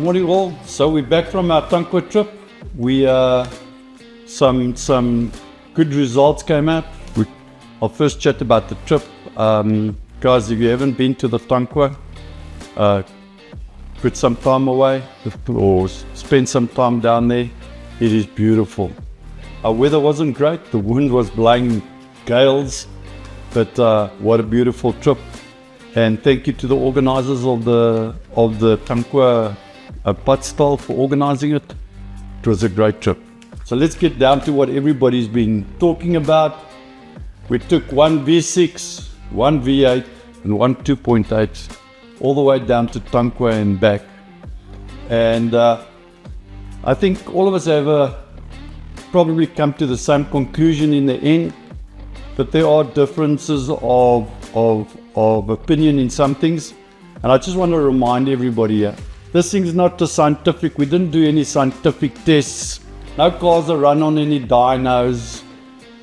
morning all. So we're back from our Tankwa trip. We some good results came out. I'll first chat about the trip. Guys, if you haven't been to the Tankwa, put some time away or spend some time down there. It is beautiful. Our weather wasn't great. The wind was blowing gales, but what a beautiful trip. And thank you to the organizers of the Tankwa Padstal for organizing it. It was a great trip. So let's get down to what everybody's been talking about. We took one V6, one V8 and one 2.8 all the way down to Tankwa and back. And I think all of us have probably come to the same conclusion in the end, but there are differences of opinion in some things. And I just want to remind everybody here, this thing's not a scientific. We didn't do any scientific tests. No cars are run on any dynos.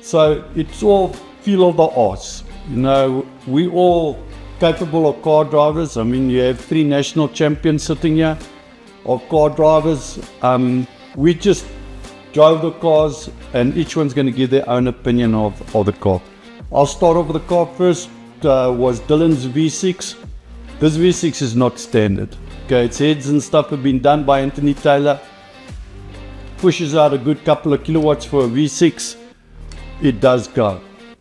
So it's all feel of the arse. You know, we all capable of car drivers. I mean, you have 3 national champions sitting here of car drivers. We just drove the cars and each one's going to give their own opinion of the car. I'll start off with the car first. Was Dylan's V6. This V6 is not standard. Okay, its heads and stuff have been done by Anthony Taylor. Pushes out a good couple of kilowatts for a V6. It does go.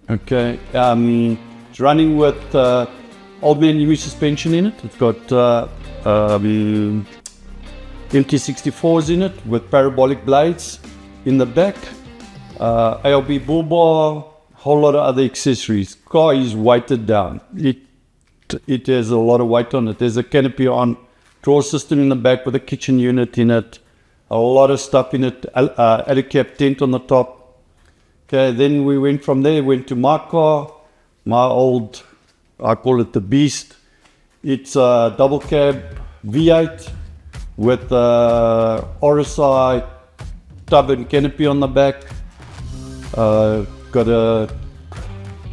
Okay, it's running with old man new suspension in it. It's got MT64s in it with parabolic blades in the back. ALB bull bar, whole lot of other accessories. Car is weighted down. It has a lot of weight on it. There's a canopy on, drawer system in the back with a kitchen unit in it. A lot of stuff in it. Alucap tent on the top. Okay, then we went from there. Went to my car, my old, I call it the Beast. It's a double cab V8 with RSI tub and canopy on the back. Got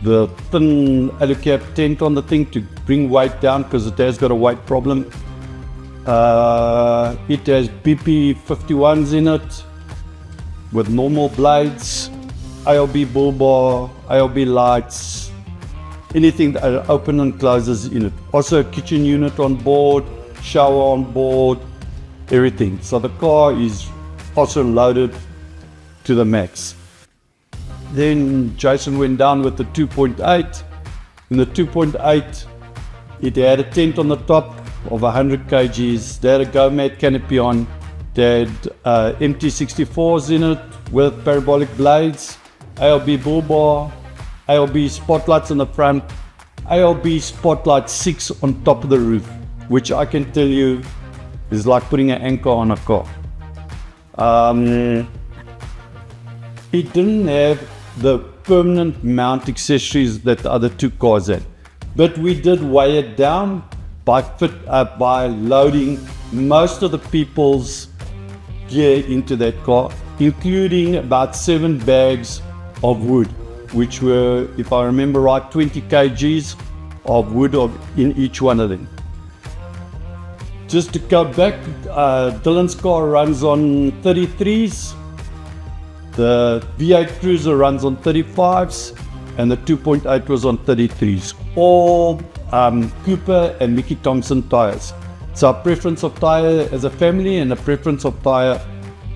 the thin alucap tent on the thing to bring weight down because it has got a weight problem. It has BP 51s in it with normal blades, ALB bull bar, ALB lights, anything that open and closes in it. Also a kitchen unit on board, shower on board, everything. So the car is also loaded to the max. Then Jason went down with the 2.8. In the 2.8, it had a tent on the top of 100 kgs. They had a GoMat canopy on. They had MT64s in it with parabolic blades, ALB bull bar, ALB spotlights on the front, ALB spotlight 6 on top of the roof, which I can tell you is like putting an anchor on a car. It didn't have the permanent mount accessories that the other 2 cars had, but we did weigh it down by loading most of the people's gear into that car, including about 7 bags of wood, which were, if I remember right, 20 kgs of wood in each one of them. Just to go back, Dylan's car runs on 33s. The V8 Cruiser runs on 35s and the 2.8 was on 33s. All Cooper and Mickey Thompson tires. It's our preference of tire as a family and a preference of tire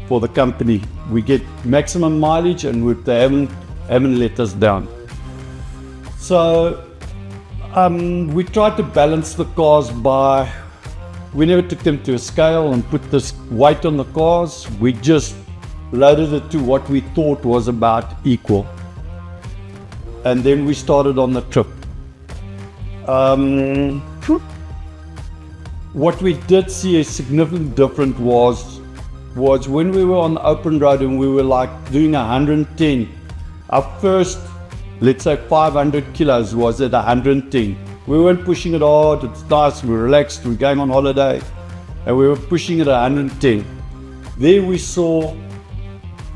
for the company. We get maximum mileage and they haven't let us down. So we tried to balance the cars by, we never took them to a scale and put this weight on the cars. We just loaded it to what we thought was about equal. And then we started on the trip. What we did see a significant difference was when we were on the open road and we were like doing 110. Our first, let's say 500 kilos was at 110. We weren't pushing it hard, it's nice, we're relaxed, we're going on holiday, and we were pushing it at 110. There we saw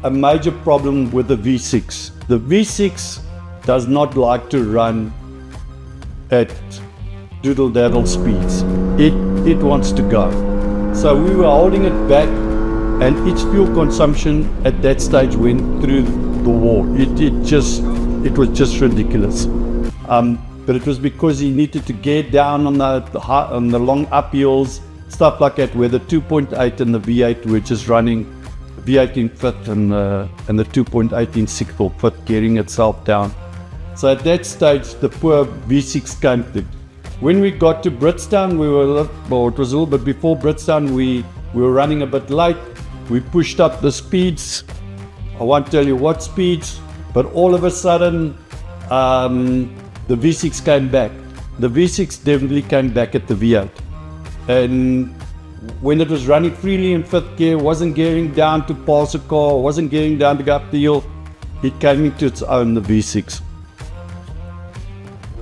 a major problem with the V6. The V6 does not like to run at doodle daddle speeds. It wants to go. So we were holding it back, and its fuel consumption at that stage went through the wall. It was just ridiculous. But it was because he needed to get down on the long uphills, stuff like that, where the 2.8 and the V8 were just running, V8 in fifth and the 2.8 in sixth or fifth, gearing itself down. So at that stage, the poor V6 came through. When we got to Britstown, it was a little bit before Britstown, we were running a bit late. We pushed up the speeds. I won't tell you what speeds, but all of a sudden, the V6 came back. The V6 definitely came back at the V8. And when it was running freely in fifth gear, wasn't gearing down to pass a car, wasn't gearing down to go up the hill, it came into its own, the V6.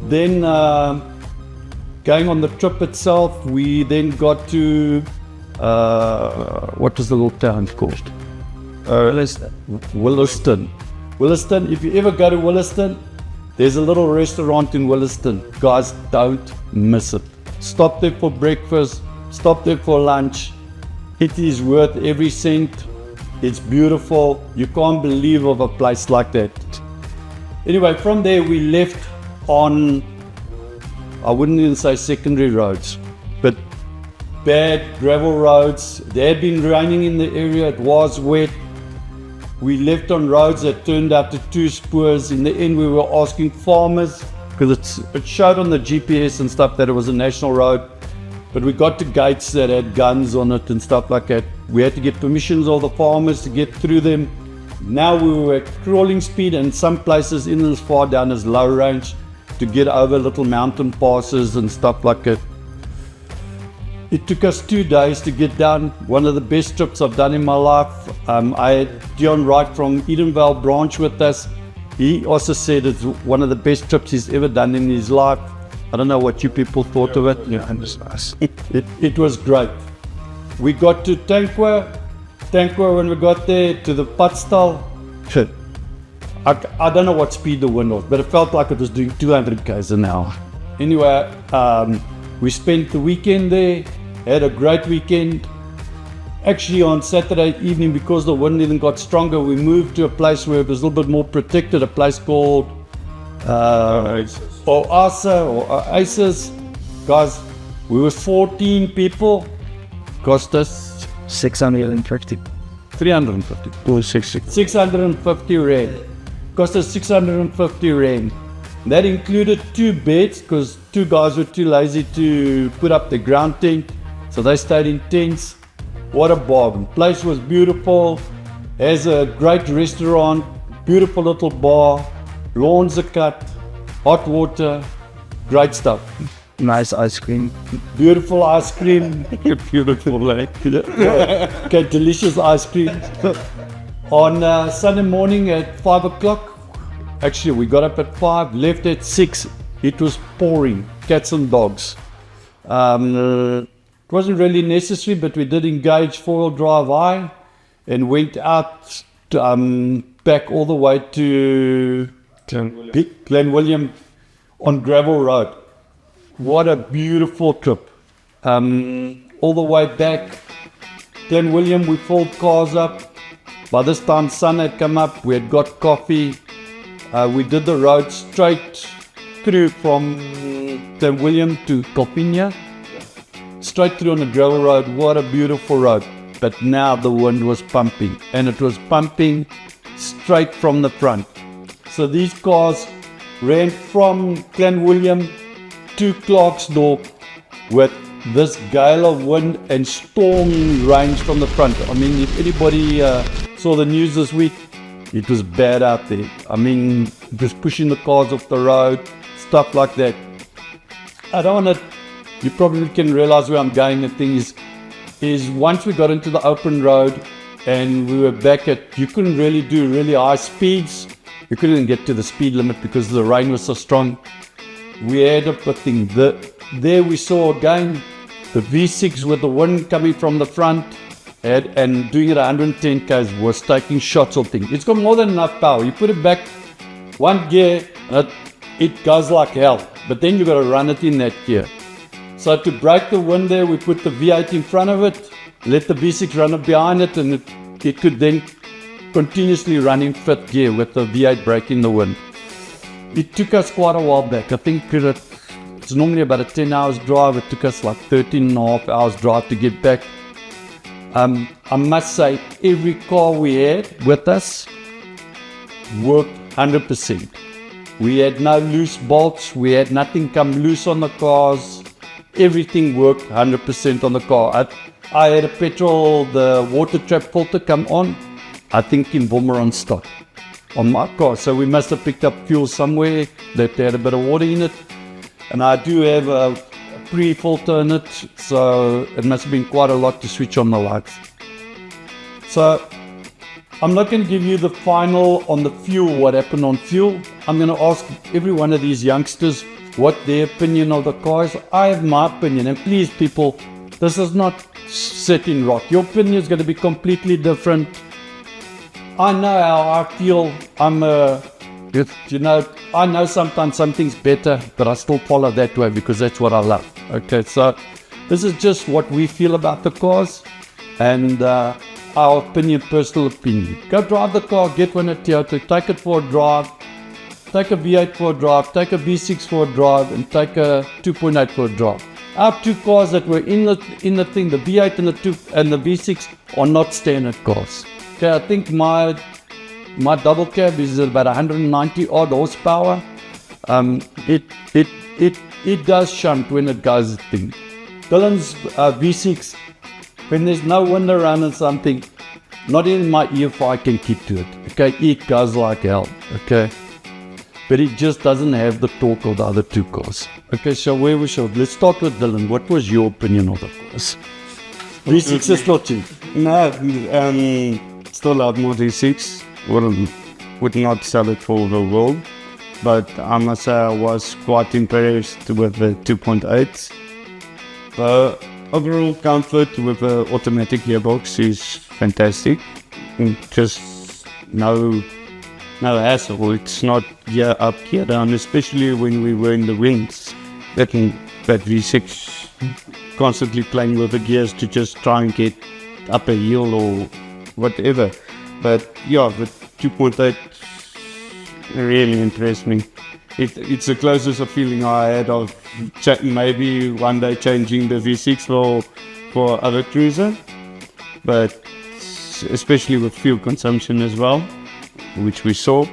Then, going on the trip itself, we then got to, what was the little town called? Williston. Williston, if you ever go to Williston, there's a little restaurant in Williston. Guys, don't miss it. Stop there for breakfast, stop there for lunch. It is worth every cent. It's beautiful. You can't believe of a place like that. Anyway, from there we left on, I wouldn't even say secondary roads, but bad gravel roads. There had been raining in the area, it was wet. We left on roads that turned out to two spurs. In the end, we were asking farmers, because it showed on the GPS and stuff that it was a national road, but we got to gates that had guns on it and stuff like that. We had to get permissions of the farmers to get through them. Now we were at crawling speed, and some places in as far down as low range to get over little mountain passes and stuff like that. It took us 2 days to get down. One of the best trips I've done in my life. I had Deon Wright from Edenvale branch with us. He also said it's one of the best trips he's ever done in his life. I don't know what you people thought of it. Yeah, it's nice. It was great. We got to Tankwa when we got there, to the Padstal. I don't know what speed the wind was, but it felt like it was doing 200 k's an hour. Anyway, we spent the weekend there, had a great weekend. Actually, on Saturday evening, because the wind even got stronger, we moved to a place where it was a little bit more protected, a place called Oasis. Guys, we were 14 people, cost us 650. 350. 650 rand. Cost us 650 rand. That included 2 beds, because 2 guys were too lazy to put up the ground tent, so they stayed in tents. What a bargain. Place was beautiful, has a great restaurant, beautiful little bar, lawns are cut, hot water, great stuff. Nice ice cream. Beautiful ice cream. Beautiful, like. Okay, delicious ice cream. On Sunday morning at 5 o'clock, actually we got up at 5, left at 6. It was pouring, cats and dogs. It wasn't really necessary, but we did engage 4-wheel drive high and went out to, back all the way to Glen William on gravel road. What a beautiful trip. All the way back, Glen William, we filled cars up. By this time, sun had come up, we had got coffee. We did the road straight through from Glen William to Kopinya. Straight through on the gravel road. What a beautiful road. But now the wind was pumping, and it was pumping straight from the front. So these cars ran from Glen William to Clarksdorp with this gale of wind and storm range from the front. I mean, if anybody saw the news this week, it was bad out there. I mean, it was pushing the cars off the road, stuff like that. I don't want to, you probably can realize where I'm going. The thing is once we got into the open road and we were back at, you couldn't really do really high speeds. You couldn't get to the speed limit because the rain was so strong. We had a thing. There we saw again the V6 with the wind coming from the front and doing it 110 k's was taking shots of things. It's got more than enough power. You put it back one gear and it goes like hell. But then you got to run it in that gear. So to break the wind there, we put the V8 in front of it let the V6 run up behind it, and it could then continuously run in fifth gear with the V8 brake in the wind. It took us quite a while back. I think it's normally about a 10 hours drive. It took us like 13 and a half hours drive to get back. I must say, every car we had with us worked 100%. We had no loose bolts. We had nothing come loose on the cars. Everything worked 100% on the car. I had the water trap filter come on, I think in Wolmeron stock on my car. So we must have picked up fuel somewhere that had a bit of water in it. And I do have a pre-filter in it, so it must have been quite a lot to switch on the lights. So I'm not going to give you the final on the fuel, what happened on fuel. I'm going to ask every one of these youngsters what their opinion of the car is. I have my opinion, and please people, this is not set in rock. Your opinion is going to be completely different. I know how I feel. I know sometimes something's better, but I still follow that way because that's what I love. Okay, so this is just what we feel about the cars and our opinion, personal opinion. Go drive the car, get one at Toyota, take it for a drive, take a V8 for a drive, take a V6 for a drive, and take a 2.8 for a drive. Our two cars that were in the thing, the V8 and the V6, are not standard cars. Okay, I think my double cab is about 190 odd horsepower. It does shunt when it goes thing. Dylan's V6, when there's no wind around and something, not even my EFI can keep to it. Okay, it goes like hell. Okay, but it just doesn't have the torque of the other two cars. Okay, so let's start with Dylan. What was your opinion of the cars? V6 is not cheap. No, still love my V6. Would not sell it for the world, but I must say I was quite impressed with the 2.8. The overall comfort with the automatic gearbox is fantastic. Just no hassle. It's not gear up, gear down, especially when we were in the winds. That V6 constantly playing with the gears to just try and get up a hill or whatever. But yeah, the 2.8 really impressed me. It's the closest a feeling I had of maybe one day changing the V6 for other cruiser, but especially with fuel consumption as well, which we saw.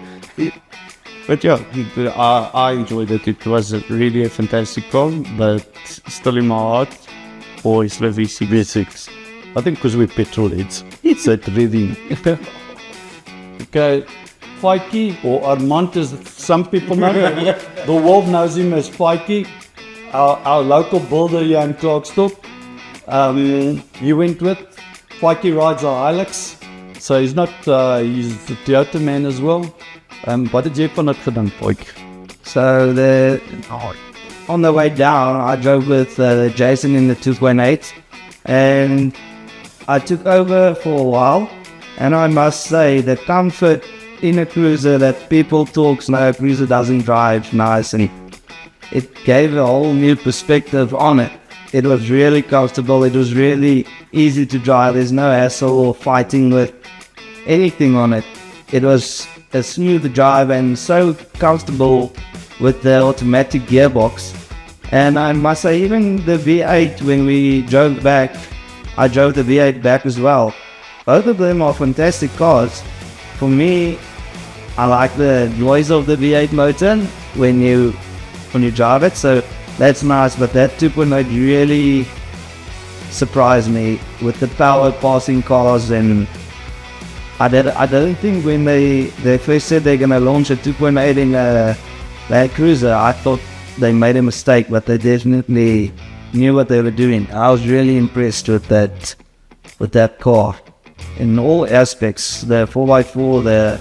But yeah, I enjoyed it. It was really a fantastic car, but still in my heart, always the V6. V6. I think because we're petrol heads, it's that rhythm. Okay, Fikey, or Armand as some people know. The world knows him as Fikey, our local builder here in Clarksdorp. He went with. Fikey rides a Hilux, so he's a Toyota man as well. Wat het jy van het gedaan, Fikey? So on the way down, I drove with Jason in the 2.8, and I took over for a while. And I must say, the comfort in a cruiser that people talk, no, a cruiser doesn't drive nice, and it gave a whole new perspective on it. It was really comfortable. It was really easy to drive. There's no hassle or fighting with anything on it. It was a smooth drive and so comfortable with the automatic gearbox. And I must say, even the V8, when we drove back, I drove the V8 back as well. Both of them are fantastic cars. For me, I like the noise of the V8 motor when you drive it, so that's nice. But that 2.8 really surprised me with the power passing cars, and I don't think when they first said they're gonna launch a 2.8 in a Land Cruiser, I thought they made a mistake, but they definitely knew what they were doing. I was really impressed with that car. In all aspects, the 4x4,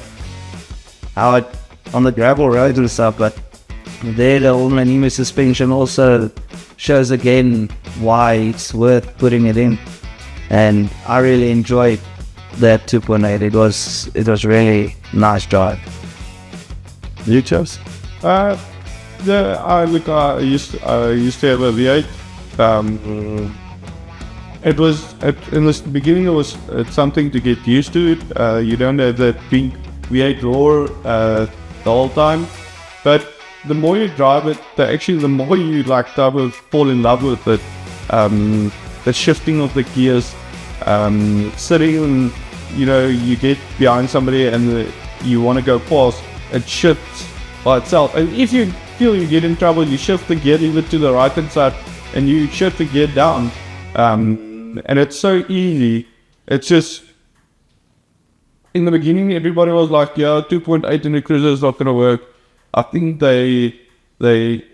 how it on the gravel roads and stuff, but there the all-manual suspension also shows again why it's worth putting it in. And I really enjoyed that 2.8. It was really nice drive. You chose? I used to have a V8. It was in the beginning. It was something to get used to it. You don't have that big V8 roar the whole time, but the more you drive it, the more you fall in love with it. The shifting of the gears, sitting, you get behind somebody and you want to go fast, it shifts by itself. And if you feel you get in trouble, you shift the gear either to the right hand side and you shift the gear down. And it's so easy. It's just, in the beginning, everybody was like, yeah, 2.8 in the cruiser is not going to work. I think they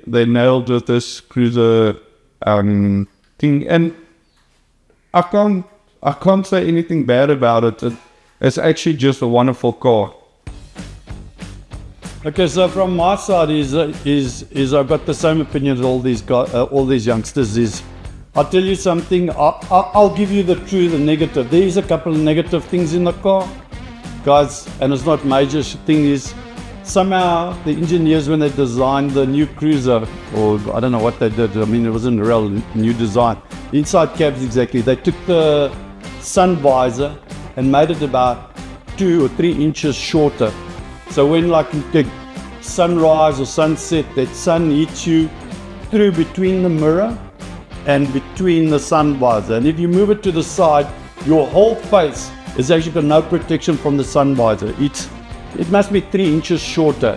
nailed with this cruiser thing, and I can't say anything bad about it. It's actually just a wonderful car. Okay, so from my side is I've got the same opinion as all these guys, all these youngsters. Is I'll tell you something. I'll give you the true, the negative. There is a couple of negative things in the car, guys, and it's not major. Thing is, somehow the engineers, when they designed the new cruiser, or I don't know what they did. I mean, it wasn't a real new design. Inside cabs exactly. They took the sun visor and made it about 2 or 3 inches shorter. So when like the sunrise or sunset, that sun hits you through between the mirror and between the sun visor. And if you move it to the side, your whole face is actually got no protection from the sun visor. It must be 3 inches shorter.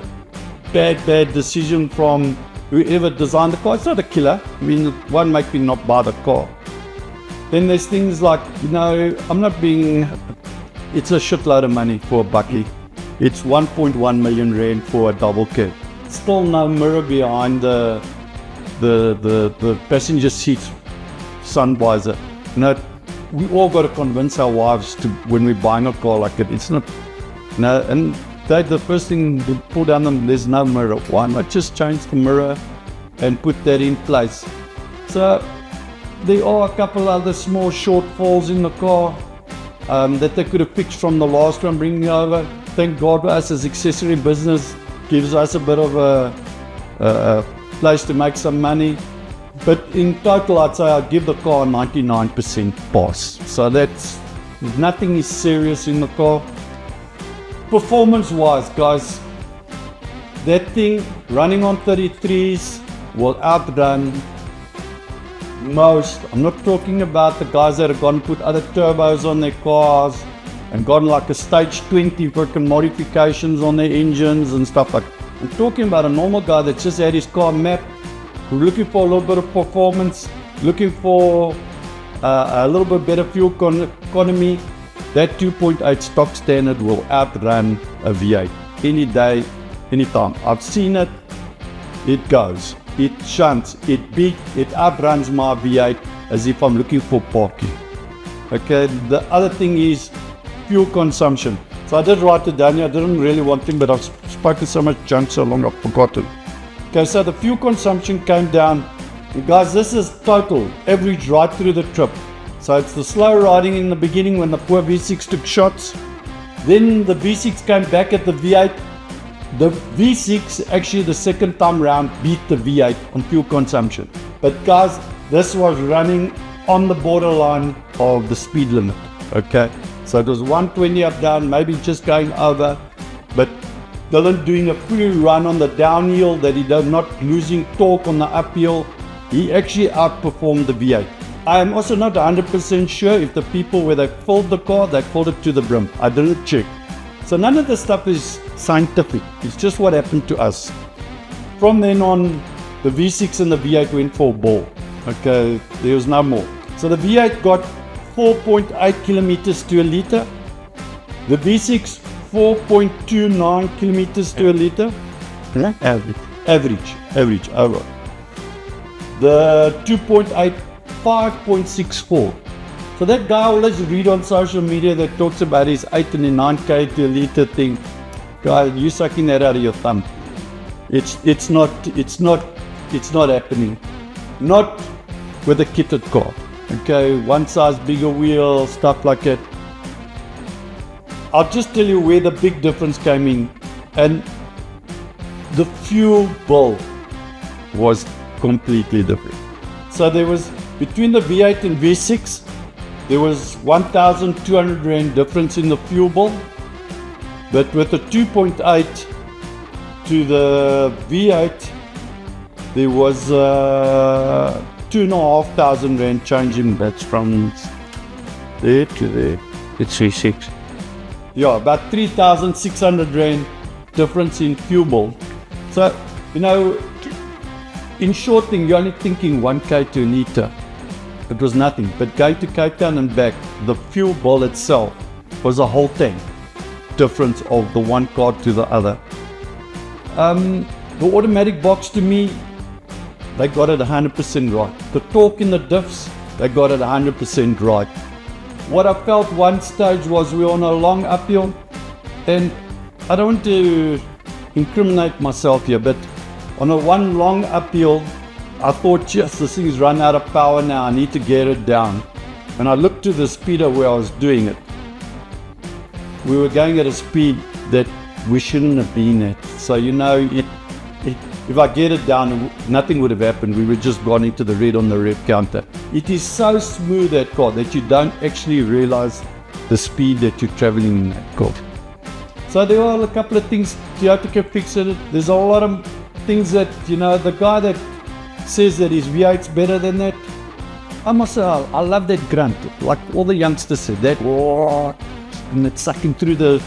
Bad decision from whoever designed the car. It's not a killer. I mean, it won't make me not buy the car. Then there's things like, it's a shitload of money for a bucky. It's 1.1 million rand for a double cab. Still no mirror behind the passenger seat sun visor. We all got to convince our wives to, when we're buying a car like it, it's not, and the first thing we pull down them, there's no mirror. Why not just change the mirror and put that in place? So there are a couple other small shortfalls in the car that they could have fixed from the last one bringing over. Thank God for us as accessory business, gives us a bit of a place to make some money. But in total, I'd say I'd give the car a 99% pass. So that's, nothing is serious in the car. Performance-wise, guys, that thing running on 33s will outrun most. I'm not talking about the guys that have gone and put other turbos on their cars and gone like a stage 20 freaking modifications on their engines and stuff like that. I'm talking about a normal guy that just had his car mapped, looking for a little bit of performance, looking for a little bit better fuel economy. That 2.8 stock standard will outrun a V8 any day, anytime. I've seen it. It goes, it shunts, it outruns my V8 as if I'm looking for parking. Okay, the other thing is fuel consumption. So I did write it down here. I didn't really want to, but I've spoken so much junk so long I've forgotten. Okay, so the fuel consumption came down. And guys, this is total average right through the trip. So it's the slow riding in the beginning when the poor V6 took shots. Then the V6 came back at the V8. The V6 actually the second time round beat the V8 on fuel consumption. But guys, this was running on the borderline of the speed limit. Okay, so it was 120 up down, maybe just going over. But Dylan doing a free run on the downhill that he did not losing torque on the uphill. He actually outperformed the V8. I am also not 100% sure if the people where they filled the car, they filled it to the brim. I didn't check. So none of this stuff is scientific. It's just what happened to us. From then on, the V6 and the V8 went for a ball. Okay, there was no more. So the V8 got 4.8 kilometers to a liter. The V6, 4.29 kilometers to a liter. Average, over. The 2.8, 5.64. So that guy always read on social media that talks about his 8 and 9k to a liter thing. Guy, you sucking that out of your thumb. It's not happening. Not with a kitted car. Okay, one size bigger wheel, stuff like that. I'll just tell you where the big difference came in, and the fuel bill was completely different. So there was, between the V8 and V6, there was 1,200 Rand difference in the fuel bill. But with the 2.8 to the V8, there was 2,500 Rand change in. That's from there to there. It's 3.6. Yeah, about 3,600 Rand difference in fuel bill. So, you know, in short thing, you're only thinking 1K to a litre. It was nothing. But going to Cape Town and back, the fuel bill itself was a whole tank difference of the one car to the other. The automatic box, to me, they got it 100% right. The torque in the diffs, they got it 100% right. What I felt one stage was we were on a long uphill, and I don't want to incriminate myself here, but on a one long uphill, I thought, yes, this thing's run out of power now, I need to get it down. And I looked to the speeder where I was doing it. We were going at a speed that we shouldn't have been at. So, you know, if I get it down, nothing would have happened. We would have just gone into the red on the rev counter. It is so smooth, that car, that you don't actually realize the speed that you're traveling in that car. So there are a couple of things Toyota can fix it. There's a lot of things that, you know, the guy that says that his V8's better than that, I must say, I love that grunt. Like all the youngsters said, that and it's sucking through the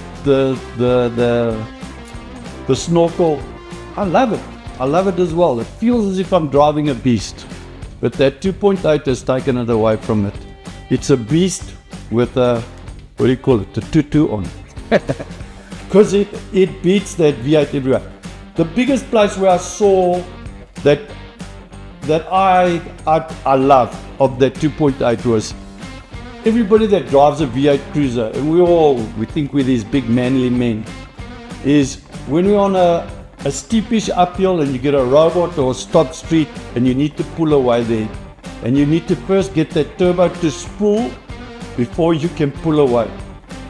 snorkel. I love it. I love it as well. It feels as if I'm driving a beast. But that 2.8 has taken it away from it. It's a beast with a, what do you call it, a tutu on. Because it beats that V8 everywhere. The biggest place where I saw that I love of that 2.8 was everybody that drives a V8 Cruiser, and we think we're these big manly men, is when we're on a steepish uphill and you get a robot or a stop street and you need to pull away there, and you need to first get that turbo to spool before you can pull away.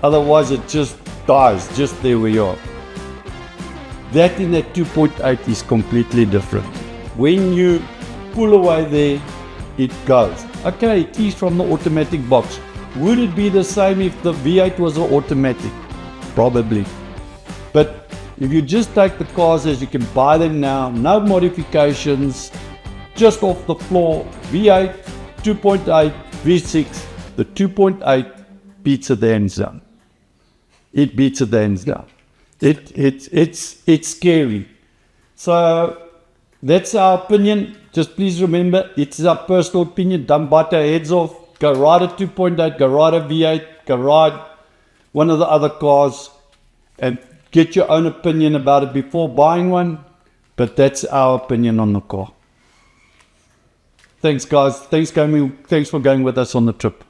Otherwise it just dies just there where you are. That in that 2.8 is completely different. When you pull away there, it goes. Okay, it is from the automatic box. Would it be the same if the V8 was an automatic? Probably. But if you just take the cars as you can buy them now, no modifications, just off the floor, V8, 2.8, V6, the 2.8 beats it hands down. It beats it hands down. It's scary. So that's our opinion. Just please remember, it's our personal opinion. Don't bite our heads off. Go ride a 2.8, go ride a V8, go ride one of the other cars and get your own opinion about it before buying one. But that's our opinion on the car. Thanks guys. Thanks for going with us on the trip.